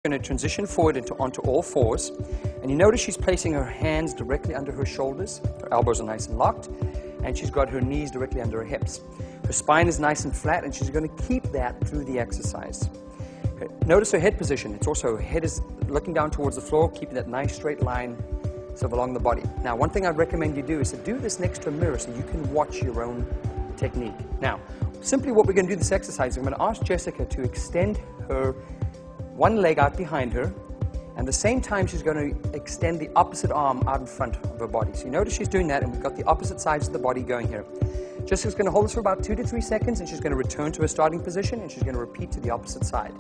Going to transition forward onto all fours, and you notice she's placing her hands directly under her shoulders. Her elbows are nice and locked, and she's got her knees directly under her hips. Her spine is nice and flat, and she's going to keep that through the exercise. Notice her head position. It's also her head is looking down towards the floor, keeping that nice straight line sort of along the body. Now, one thing I'd recommend you do is to do this next to a mirror so you can watch your own technique. Now, simply what we're going to do this exercise, I'm going to ask Jessica to extend her one leg out behind her, and at the same time she's going to extend the opposite arm out in front of her body. So you notice she's doing that, and we've got the opposite sides of the body going here. Jessica's going to hold this for about 2 to 3 seconds, and she's going to return to her starting position, and she's going to repeat to the opposite side.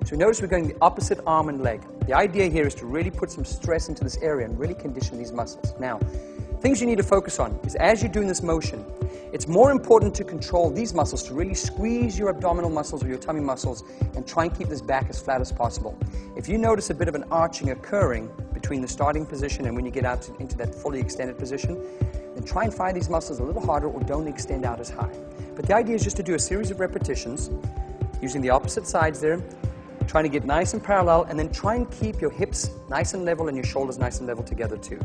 So notice we're going the opposite arm and leg. The idea here is to really put some stress into this area and really condition these muscles. Now, things you need to focus on is as you're doing this motion, it's more important to control these muscles, to really squeeze your abdominal muscles or your tummy muscles and try and keep this back as flat as possible. If you notice a bit of an arching occurring between the starting position and when you get out into that fully extended position, then try and fire these muscles a little harder or don't extend out as high. But the idea is just to do a series of repetitions using the opposite sides there, trying to get nice and parallel, and then try and keep your hips nice and level and your shoulders nice and level together too.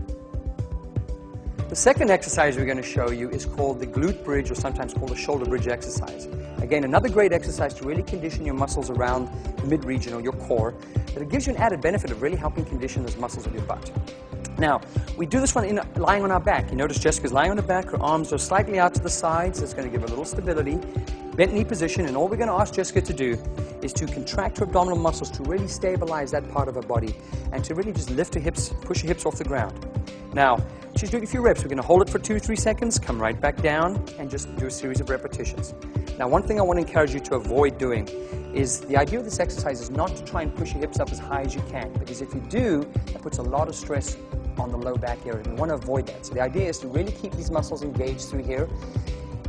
The second exercise we're going to show you is called the glute bridge, or sometimes called the shoulder bridge exercise. Again, another great exercise to really condition your muscles around the mid-region or your core, but it gives you an added benefit of really helping condition those muscles of your butt. Now, we do this one lying on our back. You notice Jessica's lying on her back, her arms are slightly out to the sides, that's going to give her a little stability. Bent knee position, and all we're going to ask Jessica to do is to contract her abdominal muscles to really stabilize that part of her body and to really just lift her hips, push her hips off the ground. Now, she's doing a few reps. We're going to hold it for 2 to 3 seconds, come right back down, and just do a series of repetitions. Now, one thing I want to encourage you to avoid doing is the idea of this exercise is not to try and push your hips up as high as you can, because if you do, that puts a lot of stress on the low back area. We want to avoid that. So the idea is to really keep these muscles engaged through here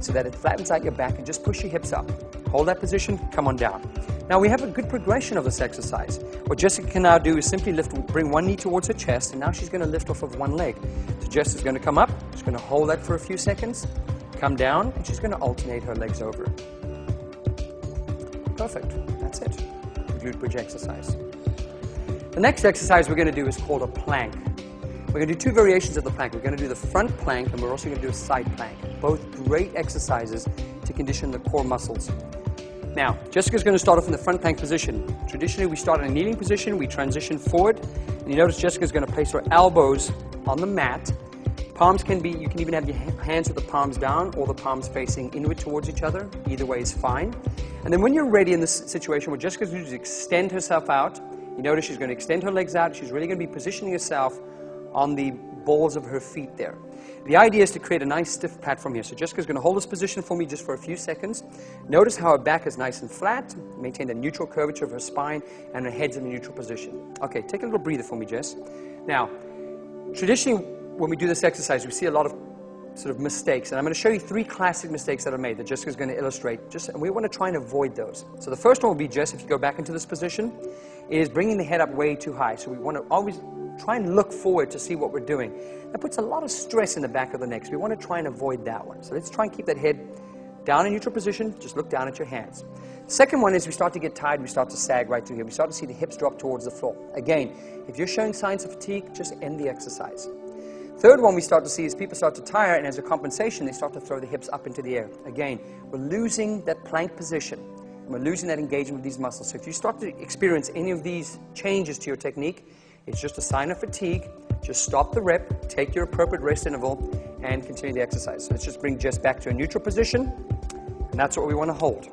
so that it flattens out your back, and just push your hips up. Hold that position, come on down. Now we have a good progression of this exercise. What Jessica can now do is simply bring one knee towards her chest, and now she's going to lift off of one leg. So Jessica's going to come up, she's going to hold that for a few seconds, come down, and she's going to alternate her legs over. Perfect, that's it. The glute bridge exercise. The next exercise we're going to do is called a plank. We're going to do 2 variations of the plank. We're going to do the front plank, and we're also going to do a side plank. Both great exercises to condition the core muscles. Now, Jessica's going to start off in the front plank position. Traditionally, we start in a kneeling position, we transition forward, and you notice Jessica's going to place her elbows on the mat. Palms can be, you can even have your hands with the palms down or the palms facing inward towards each other. Either way is fine. And then when you're ready in this situation, what Jessica's going to do is extend herself out. You notice she's going to extend her legs out. She's really going to be positioning herself on the balls of her feet there. The idea is to create a nice stiff platform here. So Jessica's going to hold this position for me just for a few seconds. Notice how her back is nice and flat, maintain the neutral curvature of her spine, and her head's in a neutral position. Okay, take a little breather for me, Jess. Now, traditionally when we do this exercise, we see a lot of sort of mistakes, and I'm going to show you 3 classic mistakes that are made that Jessica's going to illustrate, and we want to try and avoid those. So the first one will be, Jess, if you go back into this position, is bringing the head up way too high. So we want to always try and look forward to see what we're doing. That puts a lot of stress in the back of the neck, so we want to try and avoid that one. So let's try and keep that head down in neutral position. Just look down at your hands. Second one is we start to get tired, we start to sag right through here. We start to see the hips drop towards the floor. Again, if you're showing signs of fatigue, just end the exercise. Third one we start to see is people start to tire, and as a compensation, they start to throw the hips up into the air. Again, we're losing that plank position, and we're losing that engagement with these muscles. So if you start to experience any of these changes to your technique, it's just a sign of fatigue. Just stop the rep, take your appropriate rest interval, and continue the exercise. So let's just bring Jess back to a neutral position, and that's what we want to hold.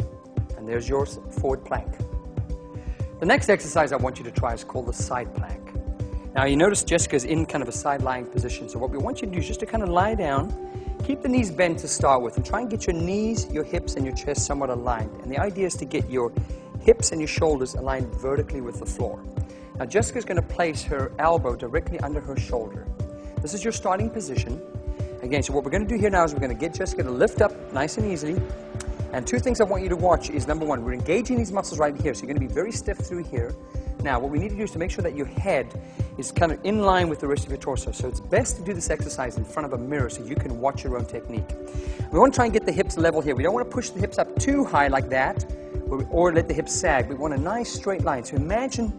And there's your forward plank. The next exercise I want you to try is called the side plank. Now you notice Jessica's in kind of a side-lying position, so what we want you to do is just to kind of lie down, keep the knees bent to start with, and try and get your knees, your hips, and your chest somewhat aligned. And the idea is to get your hips and your shoulders aligned vertically with the floor. Now Jessica's going to place her elbow directly under her shoulder. This is your starting position. Again, so what we're going to do here now is we're going to get Jessica to lift up nice and easily. And 2 things I want you to watch is, number 1, we're engaging these muscles right here, so you're going to be very stiff through here. Now, what we need to do is to make sure that your head is kind of in line with the rest of your torso. So it's best to do this exercise in front of a mirror so you can watch your own technique. We want to try and get the hips level here. We don't want to push the hips up too high like that, or let the hips sag. We want a nice straight line. So imagine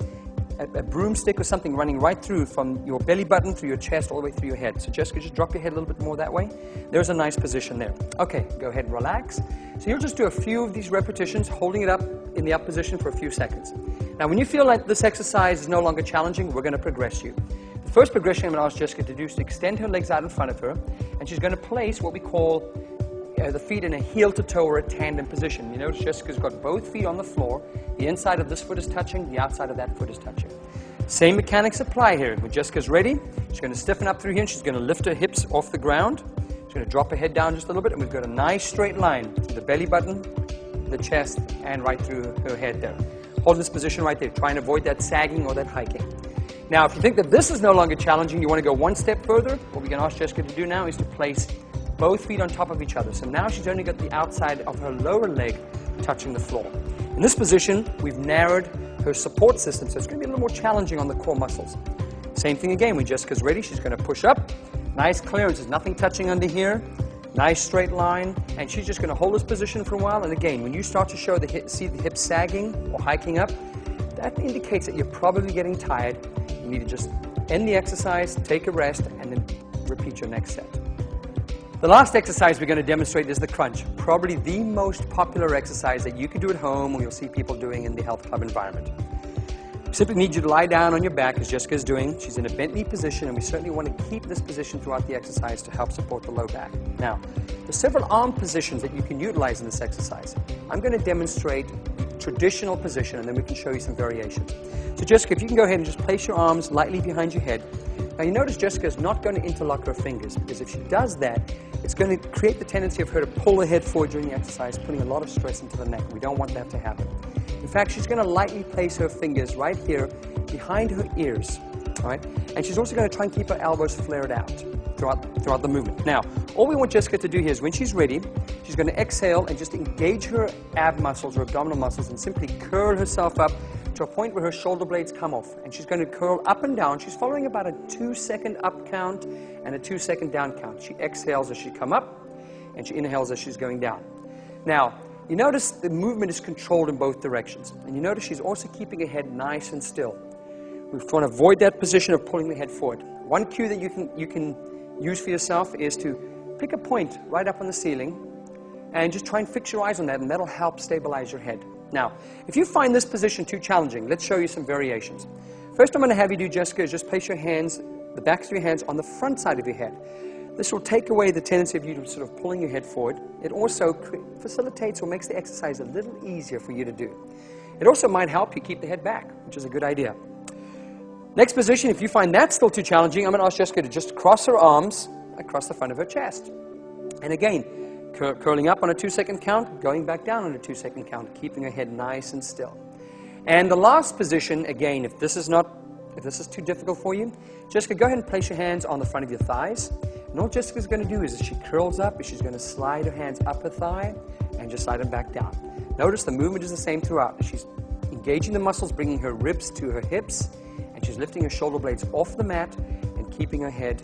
a broomstick or something running right through from your belly button through your chest all the way through your head. So Jessica, just drop your head a little bit more that way. There's a nice position there. Okay, go ahead and relax. So you'll just do a few of these repetitions, holding it up in the up position for a few seconds. Now, when you feel like this exercise is no longer challenging, we're going to progress you. The first progression I'm going to ask Jessica to do is to extend her legs out in front of her, and she's going to place what we call the feet in a heel-to-toe or a tandem position. You notice Jessica's got both feet on the floor. The inside of this foot is touching, the outside of that foot is touching. Same mechanics apply here. When Jessica's ready, she's going to stiffen up through here, and she's going to lift her hips off the ground. She's going to drop her head down just a little bit, and we've got a nice straight line through the belly button, the chest, and right through her head there. Hold this position right there. Try and avoid that sagging or that hiking. Now, if you think that this is no longer challenging, you want to go one step further, what we're going to ask Jessica to do now is to place both feet on top of each other. So now she's only got the outside of her lower leg touching the floor. In this position, we've narrowed her support system, so it's going to be a little more challenging on the core muscles. Same thing again. When Jessica's ready, she's going to push up. Nice clearance. There's nothing touching under here. Nice straight line. And she's just going to hold this position for a while. And again, when you start to show see the hips sagging or hiking up, that indicates that you're probably getting tired. You need to just end the exercise, take a rest, and then repeat your next set. The last exercise we're going to demonstrate is the crunch, probably the most popular exercise that you can do at home or you'll see people doing in the health club environment. We simply need you to lie down on your back as Jessica is doing. She's in a bent knee position, and we certainly want to keep this position throughout the exercise to help support the low back. Now, there's several arm positions that you can utilize in this exercise. I'm going to demonstrate the traditional position, and then we can show you some variations. So Jessica, if you can go ahead and just place your arms lightly behind your head. Now you notice Jessica is not going to interlock her fingers, because if she does that, it's going to create the tendency of her to pull her head forward during the exercise, putting a lot of stress into the neck. We don't want that to happen. In fact, she's going to lightly place her fingers right here behind her ears, all right? And she's also going to try and keep her elbows flared out throughout the movement. Now, all we want Jessica to do here is when she's ready, she's going to exhale and just engage her ab muscles or abdominal muscles and simply curl herself up to a point where her shoulder blades come off. And she's going to curl up and down. She's following about a 2-second up count and a 2-second down count. She exhales as she comes up, and she inhales as she's going down. Now, you notice the movement is controlled in both directions. And you notice she's also keeping her head nice and still. We want to avoid that position of pulling the head forward. One cue that you can use for yourself is to pick a point right up on the ceiling and just try and fix your eyes on that, and that'll help stabilize your head. Now, if you find this position too challenging, let's show you some variations. First I'm going to have you do, Jessica, is just place your hands, the backs of your hands on the front side of your head. This will take away the tendency of you to sort of pulling your head forward. It also facilitates or makes the exercise a little easier for you to do. It also might help you keep the head back, which is a good idea. Next position, if you find that still too challenging, I'm going to ask Jessica to just cross her arms across the front of her chest. And again, curling up on a 2-second count, going back down on a 2-second count, keeping her head nice and still. And the last position, again, if this is too difficult for you, Jessica, go ahead and place your hands on the front of your thighs. And all Jessica's going to do is, as she curls up, she's going to slide her hands up her thigh and just slide them back down. Notice the movement is the same throughout. She's engaging the muscles, bringing her ribs to her hips, and she's lifting her shoulder blades off the mat and keeping her head